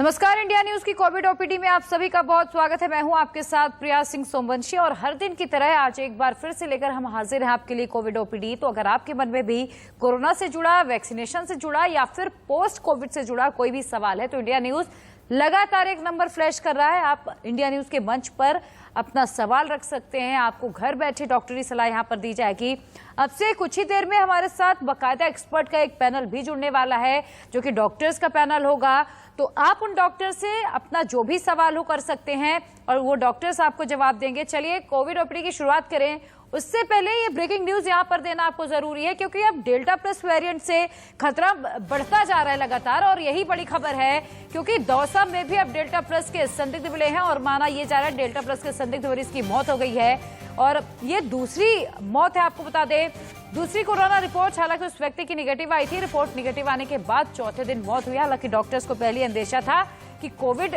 नमस्कार, India news की Covid OPD में आप सभी का बहुत स्वागत है। मैं हूं आपके साथ प्रिया सिंह सोमवंशी और हर दिन की तरह आज एक बार फिर से लेकर हम हाजिर हैं आपके लिए कोविड ओपीडी। तो अगर आपके मन में भी कोरोना से जुड़ा, वैक्सीनेशन से जुड़ा या फिर पोस्ट कोविड से जुड़ा कोई भी सवाल है तो इंडिया न्यूज लगातार एक नंबर फ्लैश कर रहा है। आप इंडिया न्यूज के मंच पर अपना सवाल रख सकते हैं। आपको घर बैठे डॉक्टरी सलाह यहां पर दी जाएगी। अब से कुछ ही देर में हमारे साथ बाकायदा एक्सपर्ट का एक पैनल भी जुड़ने वाला है जो कि डॉक्टर्स का पैनल होगा। तो आप उन डॉक्टर से अपना जो भी सवाल हो कर सकते हैं और वो डॉक्टर्स आपको जवाब देंगे। चलिए कोविड ओपीडी की शुरुआत करें। उससे पहले ये ब्रेकिंग न्यूज यहां पर देना आपको जरूरी है क्योंकि अब डेल्टा प्लस वेरिएंट से खतरा बढ़ता जा रहा है लगातार, और यही बड़ी खबर है क्योंकि दौसा में भी अब डेल्टा प्लस के संदिग्ध मिले हैं और माना यह जा रहा है डेल्टा प्लस के संदिग्ध मरीज की मौत हो गई है और ये दूसरी मौत है। आपको बता दें, दूसरी कोरोना रिपोर्ट, हालांकि उस व्यक्ति की निगेटिव आई थी। रिपोर्ट निगेटिव आने के बाद चौथे दिन मौत हुई। हालांकि डॉक्टर्स को पहले अंदेशा था कि कोविड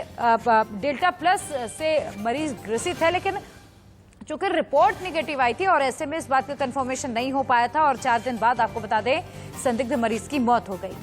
डेल्टा प्लस से मरीज ग्रसित है, लेकिन चूंकि रिपोर्ट निगेटिव आई थी और ऐसे में इस बात का कंफर्मेशन नहीं हो पाया था और 4 दिन बाद आपको बता दें संदिग्ध मरीज की मौत हो गई।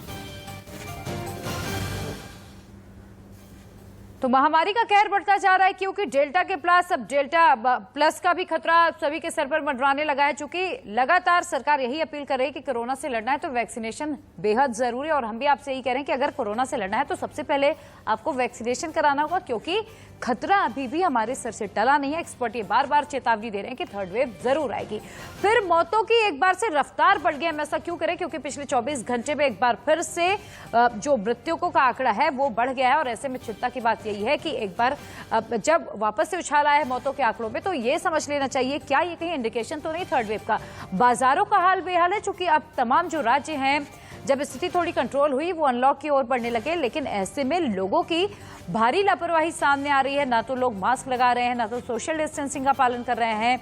तो महामारी का कहर बढ़ता जा रहा है क्योंकि डेल्टा के प्लस, अब डेल्टा प्लस का भी खतरा सभी के सर पर मंडराने लगा है। चूंकि लगातार सरकार यही अपील कर रही है कि कोरोना से लड़ना है तो वैक्सीनेशन बेहद जरूरी है और हम भी आपसे यही कह रहे हैं कि अगर कोरोना से लड़ना है तो सबसे पहले आपको वैक्सीनेशन कराना होगा क्योंकि खतरा अभी भी हमारे सर से टला नहीं है। एक्सपर्ट ये बार बार चेतावनी दे रहे हैं कि थर्ड वेव जरूर आएगी। फिर मौतों की एक बार से रफ्तार बढ़ गई। हम ऐसा क्यों करें? क्योंकि पिछले 24 घंटे में एक बार फिर से जो मृत्युकों का आंकड़ा है वो बढ़ गया है और ऐसे में चिंता की बात यही है कि एक बार जब वापस से उछाल आया है मौतों के आंकड़ों में तो ये समझ लेना चाहिए क्या ये कहीं इंडिकेशन तो नहीं थर्ड वेव का। बाजारों का हाल बेहाल है चूंकि अब तमाम जो राज्य हैं, जब स्थिति थोड़ी कंट्रोल हुई वो अनलॉक की ओर बढ़ने लगे, लेकिन ऐसे में लोगों की भारी लापरवाही सामने आ रही है। ना तो लोग मास्क लगा रहे हैं, ना तो सोशल डिस्टेंसिंग का पालन कर रहे हैं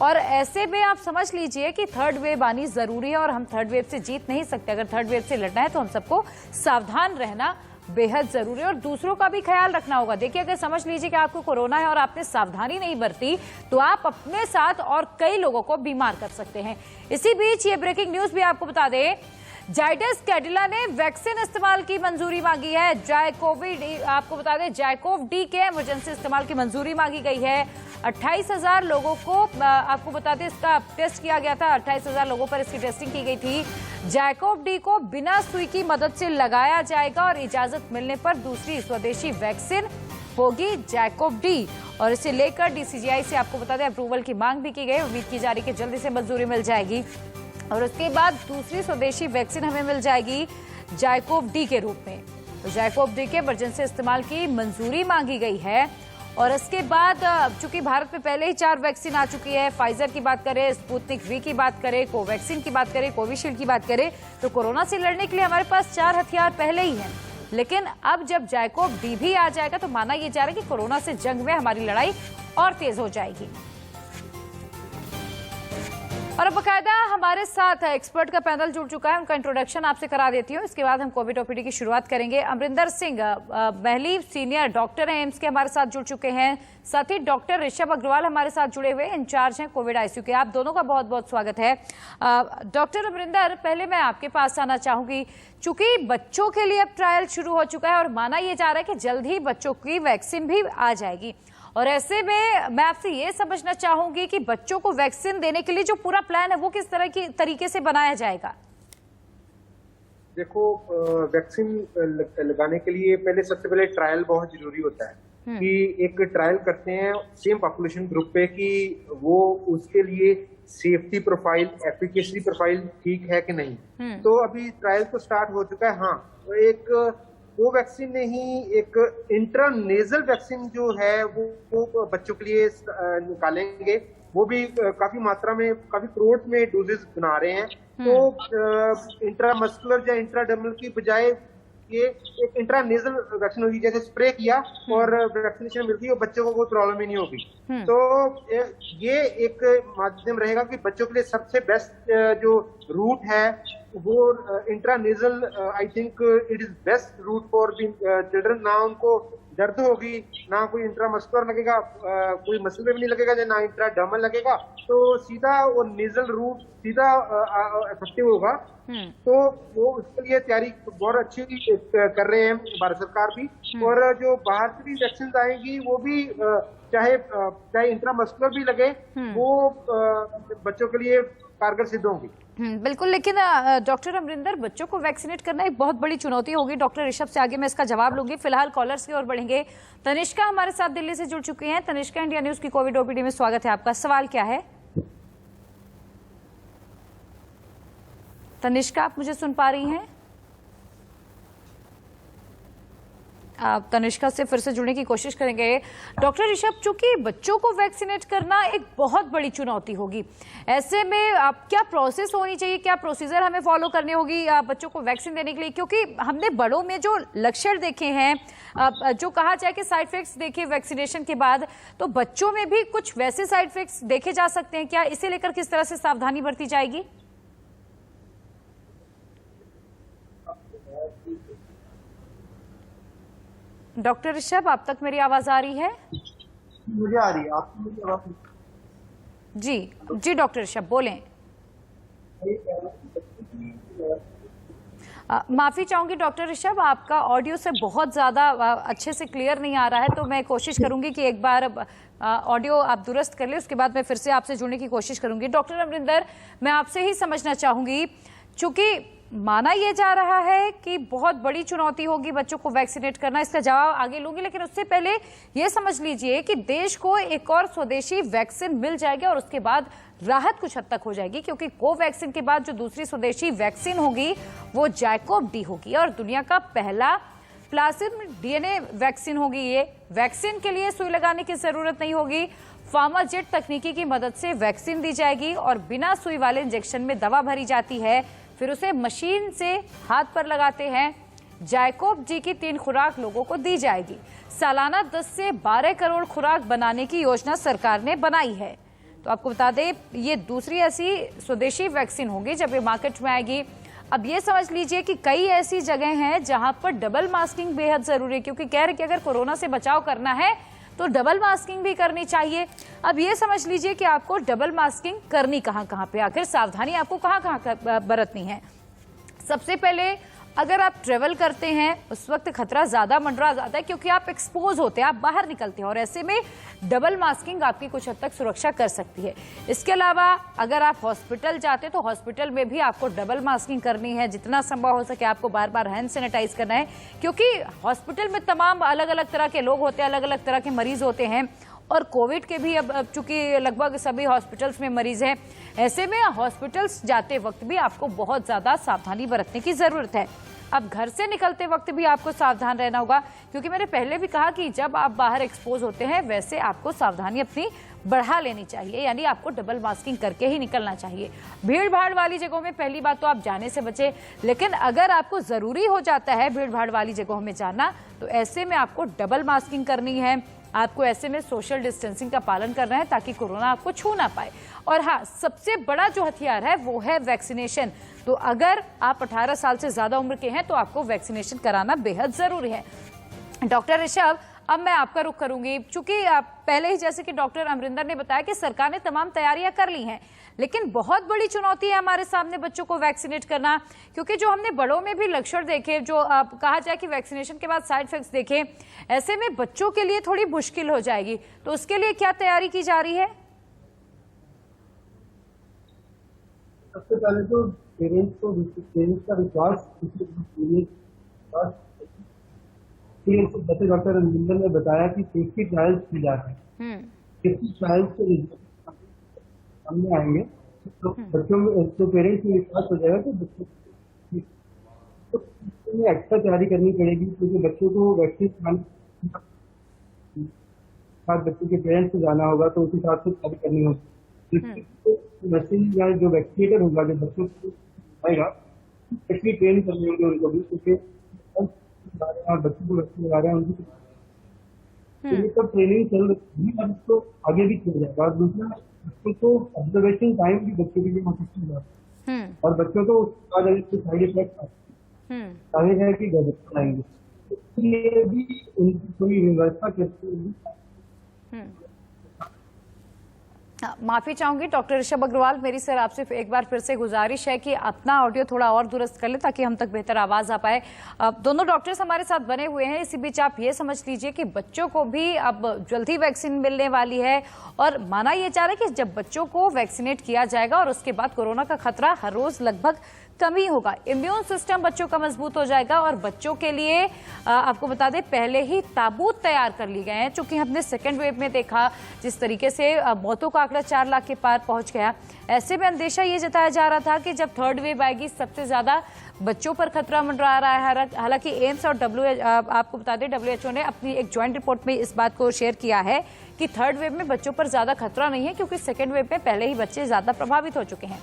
और ऐसे में आप समझ लीजिए कि थर्ड वेव आनी जरूरी है और हम थर्ड वेव से जीत नहीं सकते। अगर थर्ड वेव से लड़ना है तो हम सबको सावधान रहना बेहद जरूरी है और दूसरों का भी ख्याल रखना होगा। देखिए, अगर समझ लीजिए कि आपको कोरोना है और आपने सावधानी नहीं बरती तो आप अपने साथ और कई लोगों को बीमार कर सकते हैं। इसी बीच ये ब्रेकिंग न्यूज भी आपको बता दें, जाइडस कैडिला ने वैक्सीन इस्तेमाल की मंजूरी मांगी है। आपको बता दें जाइकोव डी के इमरजेंसी इस्तेमाल की मंजूरी मांगी गई है। 28,000 लोगों को आपको बता दें इसका टेस्ट किया गया था। 28,000 लोगों पर इसकी टेस्टिंग की गई थी। जाइकोव डी को बिना सुई की मदद से लगाया जाएगा और इजाजत मिलने पर दूसरी स्वदेशी वैक्सीन होगी जाइकोव डी और इसे लेकर डीसीजीआई से आपको बता दें अप्रूवल की मांग भी की गई। उम्मीद की जा रही है कि जल्दी से मंजूरी मिल जाएगी और उसके बाद दूसरी स्वदेशी वैक्सीन हमें मिल जाएगी जाइकोव डी के रूप में। तो जाइकोव डी के इमरजेंसी इस्तेमाल की मंजूरी मांगी गई है और इसके बाद चूंकि भारत में पहले ही 4 वैक्सीन आ चुकी है, फाइजर की बात करें, स्पुतनिक वी की बात करें, कोवैक्सीन की बात करें, कोविशील्ड की बात करें, तो कोरोना से लड़ने के लिए हमारे पास 4 हथियार पहले ही हैं। लेकिन अब जब जाइकोव डी भी आ जाएगा तो माना यह जा रहा है कि कोरोना से जंग में हमारी लड़ाई और तेज हो जाएगी। और अब बाकायदा हमारे साथ एक्सपर्ट का पैनल जुड़ चुका है, उनका इंट्रोडक्शन आपसे करा देती हूँ। इसके बाद हम कोविड ओपीडी की शुरुआत करेंगे। अमरिंदर सिंह महली सीनियर डॉक्टर हैं एम्स के, हमारे साथ जुड़ चुके हैं। साथ ही डॉक्टर ऋषभ अग्रवाल हमारे साथ जुड़े हुए इंचार्ज हैं कोविड आईसीयू के। आप दोनों का बहुत बहुत स्वागत है। डॉक्टर अमरिंदर, पहले मैं आपके पास आना चाहूंगी। चूंकि बच्चों के लिए अब ट्रायल शुरू हो चुका है और माना यह जा रहा है कि जल्द ही बच्चों की वैक्सीन भी आ जाएगी और ऐसे में मैं आपसे ये समझना चाहूंगी कि बच्चों को वैक्सीन देने के लिए जो पूरा प्लान है वो किस तरह की तरीके से बनाया जाएगा? देखो, वैक्सीन लगाने के लिए पहले सबसे पहले ट्रायल बहुत जरूरी होता है कि एक ट्रायल करते हैं सेम पॉपुलेशन ग्रुप पे कि वो उसके लिए सेफ्टी प्रोफाइल, एफिकेसी प्रोफाइल ठीक है कि नहीं। तो अभी ट्रायल तो स्टार्ट हो चुका है। हाँ, तो एक कोवैक्सीन ने ही एक इंट्रानेजल वैक्सीन जो है वो बच्चों के लिए निकालेंगे। वो भी काफी मात्रा में, काफी करोड़ में डोजेस बना रहे हैं। तो इंट्रामस्कुलर या इंट्राडर्मल की बजाय ये एक इंट्रानेजल वैक्सीन होगी, जैसे स्प्रे किया और वैक्सीनेशन मिल गई और बच्चों को कोई प्रॉब्लम ही नहीं होगी। तो ये एक माध्यम रहेगा कि बच्चों के लिए सबसे बेस्ट जो रूट है वो intranasal I think it is best route for children. ना उनको दर्द होगी, ना कोई इंट्रामस्कुलर लगेगा, कोई मसल में भी नहीं लगेगा, ना इंट्राडर्मल लगेगा, तो सीधा वो नेजल रूट सीधा इफेक्टिव होगा। तो वो उसके लिए तैयारी बहुत अच्छी कर रहे हैं भारत सरकार भी। और जो बाहर से भी वैक्सीन आएंगी वो भी चाहे इंट्रामस्कुलर भी लगे, वो बच्चों के लिए कारगर सिद्ध होंगी। बिल्कुल, लेकिन डॉक्टर अमरिंदर, बच्चों को वैक्सीनेट करना एक बहुत बड़ी चुनौती होगी। डॉक्टर ऋषभ से आगे मैं इसका जवाब लूंगी। फिलहाल कॉलर्स की ओर बढ़ेंगे। तनिष्का हमारे साथ दिल्ली से जुड़ चुकी हैं। तनिष्का, इंडिया न्यूज की कोविड ओपीडी में स्वागत है आपका। सवाल क्या है? तनिष्का, आप मुझे सुन पा रही हैं? आप तनिष्का से फिर से जुड़ने की कोशिश करेंगे। डॉक्टर ऋषभ, चूंकि बच्चों को वैक्सीनेट करना एक बहुत बड़ी चुनौती होगी, ऐसे में आप क्या प्रोसेस होनी चाहिए, क्या प्रोसीजर हमें फॉलो करनी होगी बच्चों को वैक्सीन देने के लिए? क्योंकि हमने बड़ों में जो लक्षण देखे हैं, जो कहा जाए कि साइड इफेक्ट्स देखे वैक्सीनेशन के बाद, तो बच्चों में भी कुछ वैसे साइड इफेक्ट्स देखे जा सकते हैं क्या? इसे लेकर किस तरह से सावधानी बरती जाएगी? डॉक्टर ऋषभ, आप तक मेरी आवाज आ रही है? मुझे आ रही है, आपको मुझे आवाज? जी जी डॉक्टर ऋषभ बोलें। माफी चाहूंगी डॉक्टर ऋषभ, आपका ऑडियो से बहुत ज्यादा अच्छे से क्लियर नहीं आ रहा है, तो मैं कोशिश करूंगी कि एक बार ऑडियो आप दुरुस्त कर ले, उसके बाद मैं फिर से आपसे जुड़ने की कोशिश करूंगी। डॉक्टर अमरिंदर, मैं आपसे ही समझना चाहूंगी, चूंकि माना यह जा रहा है कि बहुत बड़ी चुनौती होगी बच्चों को वैक्सीनेट करना, इसका जवाब आगे लूंगी, लेकिन उससे पहले यह समझ लीजिए कि देश को एक और स्वदेशी वैक्सीन मिल जाएगी और उसके बाद राहत कुछ हद तक हो जाएगी, क्योंकि कोवैक्सीन के बाद जो दूसरी स्वदेशी वैक्सीन होगी वो जैकोव डी होगी और दुनिया का पहला प्लाज्मिड डीएनए वैक्सीन होगी। ये वैक्सीन के लिए सुई लगाने की जरूरत नहीं होगी, फार्माजेट तकनीकी की मदद से वैक्सीन दी जाएगी और बिना सुई वाले इंजेक्शन में दवा भरी जाती है, फिर उसे मशीन से हाथ पर लगाते हैं। जैकोव डी की 3 खुराक लोगों को दी जाएगी। सालाना 10 से 12 करोड़ खुराक बनाने की योजना सरकार ने बनाई है। तो आपको बता दें, ये दूसरी ऐसी स्वदेशी वैक्सीन होगी जब ये मार्केट में आएगी। अब ये समझ लीजिए कि कई ऐसी जगह हैं जहां पर डबल मास्किंग बेहद जरूरी है, क्योंकि कह रहे कि अगर कोरोना से बचाव करना है तो डबल मास्किंग भी करनी चाहिए। अब ये समझ लीजिए कि आपको डबल मास्किंग करनी कहां पे, आखिर सावधानी आपको कहां बरतनी है। सबसे पहले, अगर आप ट्रेवल करते हैं उस वक्त खतरा ज्यादा मंडरा जाता है, क्योंकि आप एक्सपोज होते हैं, आप बाहर निकलते हैं, और ऐसे में डबल मास्किंग आपकी कुछ हद तक सुरक्षा कर सकती है। इसके अलावा अगर आप हॉस्पिटल जाते हैं तो हॉस्पिटल में भी आपको डबल मास्किंग करनी है। जितना संभव हो सके आपको बार बार हैंड सैनिटाइज करना है, क्योंकि हॉस्पिटल में तमाम अलग अलग तरह के लोग होते हैं, अलग अलग तरह के मरीज होते हैं, और कोविड के भी अब चूंकि लगभग सभी हॉस्पिटल्स में मरीज हैं, ऐसे में हॉस्पिटल्स जाते वक्त भी आपको बहुत ज्यादा सावधानी बरतने की जरूरत है। अब घर से निकलते वक्त भी आपको सावधान रहना होगा, क्योंकि मैंने पहले भी कहा कि जब आप बाहर एक्सपोज होते हैं वैसे आपको सावधानी अपनी बढ़ा लेनी चाहिए, यानी आपको डबल मास्किंग करके ही निकलना चाहिए। भीड़ भाड़ वाली जगहों में पहली बात तो आप जाने से बचें, लेकिन अगर आपको जरूरी हो जाता है भीड़ भाड़ वाली जगहों में जाना, तो ऐसे में आपको डबल मास्किंग करनी है। आपको ऐसे में सोशल डिस्टेंसिंग का पालन करना है ताकि कोरोना आपको छू ना पाए। और हाँ, सबसे बड़ा जो हथियार है वो है वैक्सीनेशन। तो अगर आप 18 साल से ज्यादा उम्र के हैं तो आपको वैक्सीनेशन कराना बेहद जरूरी है। डॉक्टर ऋषभ, अब मैं आपका रुख करूंगी, चूंकि पहले ही जैसे कि डॉक्टर अमरिंदर ने बताया कि सरकार ने तमाम तैयारियां कर ली हैं, लेकिन बहुत बड़ी चुनौती है हमारे सामने बच्चों को वैक्सीनेट करना, क्योंकि जो हमने बड़ों में भी लक्षण देखे, जो कहा जाए कि वैक्सीनेशन के बाद साइड इफेक्ट्स देखे, ऐसे में बच्चों के लिए थोड़ी मुश्किल हो जाएगी। तो उसके लिए क्या तैयारी की जा रही है? सबसे पहले तो पेरेंट्स का विश्वास, जैसे डॉक्टर अमरिंदर ने बताया कि सेफ्टी ट्रायल्स की जाते हैं, सेफ्टी ट्रायल्स के रिजल्ट सामने आएंगे तो बच्चों में, तो पेरेंट्स में विश्वास हो जाएगा कि बच्चों को एक्स्ट्रा तैयारी करनी पड़ेगी, क्योंकि बच्चों को वैक्सीन साथ बच्चों के पेरेंट्स को जाना होगा, तो उस हिसाब से तैयारी करनी होगी। वैक्सीन या जो वैक्सीनेटर होगा जो बच्चों को आएगा, एक्चुअली ट्रेन करने होंगे उनको भी, क्योंकि बच्चों को वैक्सीन लगा रहे हैं उनकी, तो ये सब ट्रेनिंग चल रही है, अब इसको आगे भी चल जाएगा। और दूसरा, बच्चों को ऑब्जर्वेशन टाइम भी बच्चों के लिए बहुत अच्छा होगा, और बच्चों को उसके बाद अगर कुछ साइड इफेक्ट जाहिर है कि गजब आएंगे, इसलिए भी उनकी कोई व्यवस्था करती है। माफी चाहूंगी डॉक्टर ऋषभ अग्रवाल, मेरी सर आपसे एक बार फिर से गुजारिश है कि अपना ऑडियो थोड़ा और दुरुस्त कर ले ताकि हम तक बेहतर आवाज आ पाए। दोनों डॉक्टर्स हमारे साथ बने हुए हैं। इसी बीच आप ये समझ लीजिए कि बच्चों को भी अब जल्दी वैक्सीन मिलने वाली है और माना यह जा रहा है कि जब बच्चों को वैक्सीनेट किया जाएगा और उसके बाद कोरोना का खतरा हर रोज लगभग कम ही होगा, इम्यून सिस्टम बच्चों का मजबूत हो जाएगा और बच्चों के लिए आपको बता दें पहले ही ताबूत तैयार कर लिए गए हैं। चूंकि हमने सेकेंड वेव में देखा जिस तरीके से मौतों का आंकड़ा 4 लाख के पार पहुंच गया, ऐसे में अंदेशा ये जताया जा रहा था कि जब थर्ड वेव आएगी सबसे ज्यादा बच्चों पर खतरा मंडरा रहा है। हालांकि एम्स और आपको बता दें WHO ने अपनी एक ज्वाइंट रिपोर्ट में इस बात को शेयर किया है कि थर्ड वेव में बच्चों पर ज्यादा खतरा नहीं है क्योंकि सेकेंड वेव में पहले ही बच्चे ज्यादा प्रभावित हो चुके हैं।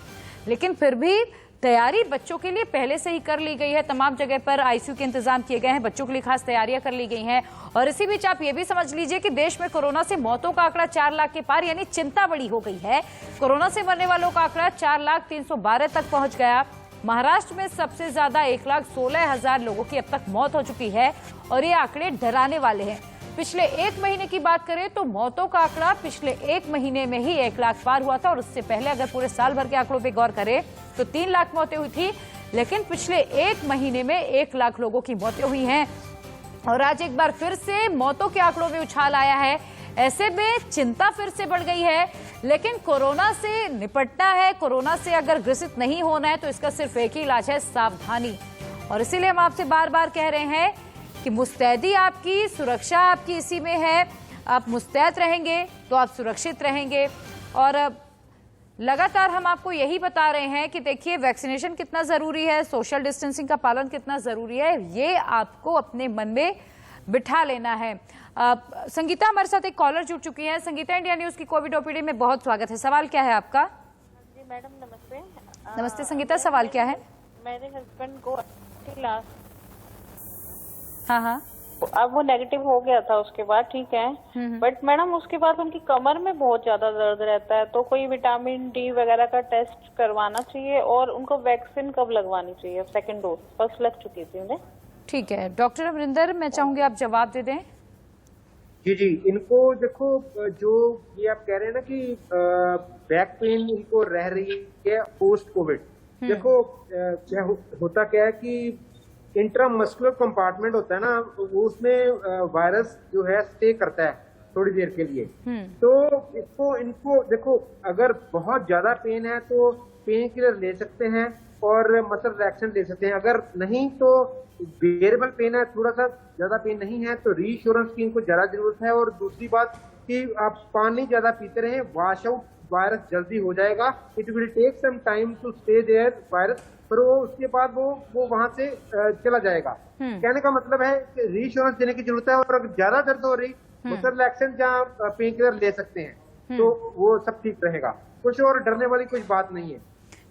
लेकिन फिर भी तैयारी बच्चों के लिए पहले से ही कर ली गई है। तमाम जगह पर आईसीयू के इंतजाम किए गए हैं, बच्चों के लिए खास तैयारियां कर ली गई हैं। और इसी बीच आप ये भी समझ लीजिए कि देश में कोरोना से मौतों का आंकड़ा 4 लाख के पार, यानी चिंता बड़ी हो गई है। कोरोना से मरने वालों का आंकड़ा 4,312 तक पहुंच गया। महाराष्ट्र में सबसे ज्यादा 1,16,000 लोगों की अब तक मौत हो चुकी है और ये आंकड़े डराने वाले हैं। पिछले एक महीने की बात करें तो मौतों का आंकड़ा पिछले एक महीने में ही 1 लाख पार हुआ था और उससे पहले अगर पूरे साल भर के आंकड़ों पे गौर करें तो 3 लाख मौतें हुई थी। लेकिन पिछले एक महीने में 1 लाख लोगों की मौतें हुई हैं और आज एक बार फिर से मौतों के आंकड़ों में उछाल आया है। ऐसे में चिंता फिर से बढ़ गई है। लेकिन कोरोना से निपटना है, कोरोना से अगर ग्रसित नहीं होना है तो इसका सिर्फ एक ही इलाज है, सावधानी। और इसीलिए हम आपसे बार बार कह रहे हैं कि मुस्तैदी आपकी, सुरक्षा आपकी इसी में है। आप मुस्तैद रहेंगे तो आप सुरक्षित रहेंगे। और लगातार हम आपको यही बता रहे हैं कि देखिए वैक्सीनेशन कितना जरूरी है, सोशल डिस्टेंसिंग का पालन कितना जरूरी है, ये आपको अपने मन में बिठा लेना है। संगीता हमारे साथ एक कॉलर जुड़ चुकी है। संगीता, इंडिया न्यूज की कोविड ओपीडी में बहुत स्वागत है। सवाल क्या है आपका? जी मैडम नमस्ते। नमस्ते संगीता, सवाल क्या है? मेरे हस्बैंड को लास्ट हाँ अब वो नेगेटिव हो गया था, उसके बाद ठीक है, बट मैडम उसके बाद उनकी कमर में बहुत ज्यादा दर्द रहता है, तो कोई विटामिन डी वगैरह का टेस्ट करवाना चाहिए और उनको वैक्सीन कब लगवानी चाहिए? सेकंड डोज, फर्स्ट लग चुकी थी उन्हें। ठीक है डॉक्टर अमरिंदर, मैं चाहूंगी आप जवाब दे दें। जी इनको देखो, जो ये आप कह रहे हैं ना कि बैक पेन इनको रह रही है पोस्ट कोविड, देखो क्या होता क्या है कि इंट्रामस्कुलर कंपार्टमेंट होता है ना, वो उसमें वायरस जो है स्टे करता है थोड़ी देर के लिए। तो इनको देखो, अगर बहुत ज्यादा पेन है तो पेन किलर ले सकते हैं और मसल रिलैक्सेंट ले सकते हैं। अगर नहीं तो बेरेबल पेन है, थोड़ा सा ज्यादा पेन नहीं है तो रीश्योरेंस की इनको ज्यादा जरूरत है। और दूसरी बात कि आप पानी ज्यादा पीते रहें, वॉश आउट वायरस जल्दी हो जाएगा। It will take some time to stay there virus, पर वो उसके बाद वो वहां से चला जाएगा। कहने का मतलब है कि रीश्योरेंस देने की जरूरत है। और अगर ज्यादा दर्द हो रही मसल रिलैक्सेंट या पेन किलर ले सकते हैं तो वो सब ठीक रहेगा। कुछ और डरने वाली कुछ बात नहीं है।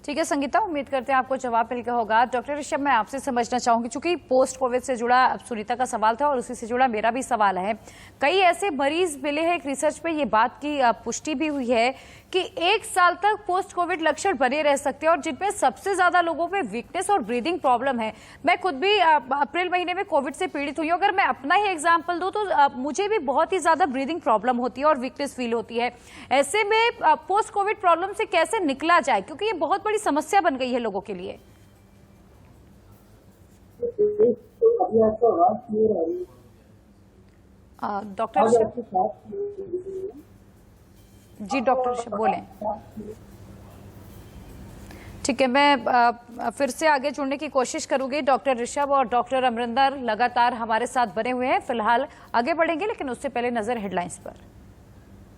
ठीक है संगीता, उम्मीद करते हैं आपको जवाब मिल गया होगा। डॉक्टर ऋषभ, मैं आपसे समझना चाहूंगी, चूंकि पोस्ट कोविड से जुड़ा अब सुनीता का सवाल था और उसी से जुड़ा मेरा भी सवाल है। कई ऐसे मरीज मिले हैं, एक रिसर्च में ये बात की पुष्टि भी हुई है कि 1 साल तक पोस्ट कोविड लक्षण बने रह सकते हैं और जिनमें सबसे ज्यादा लोगों में वीकनेस और ब्रीदिंग प्रॉब्लम है। मैं खुद भी अप्रैल महीने में कोविड से पीड़ित हुई हूँ। अगर मैं अपना ही एग्जाम्पल दूं तो मुझे भी बहुत ही ज्यादा ब्रीदिंग प्रॉब्लम होती है और वीकनेस फील होती है। ऐसे में पोस्ट कोविड प्रॉब्लम से कैसे निकला जाए, क्योंकि ये बहुत बड़ी समस्या बन गई है लोगों के लिए। डॉक्टर जी, डॉक्टर ऋषभ बोलें। ठीक है, मैं फिर से आगे जुड़ने की कोशिश करूंगी। डॉक्टर ऋषभ और डॉक्टर अमरिंदर लगातार हमारे साथ बने हुए हैं। फिलहाल आगे बढ़ेंगे, लेकिन उससे पहले नजर हेडलाइंस पर।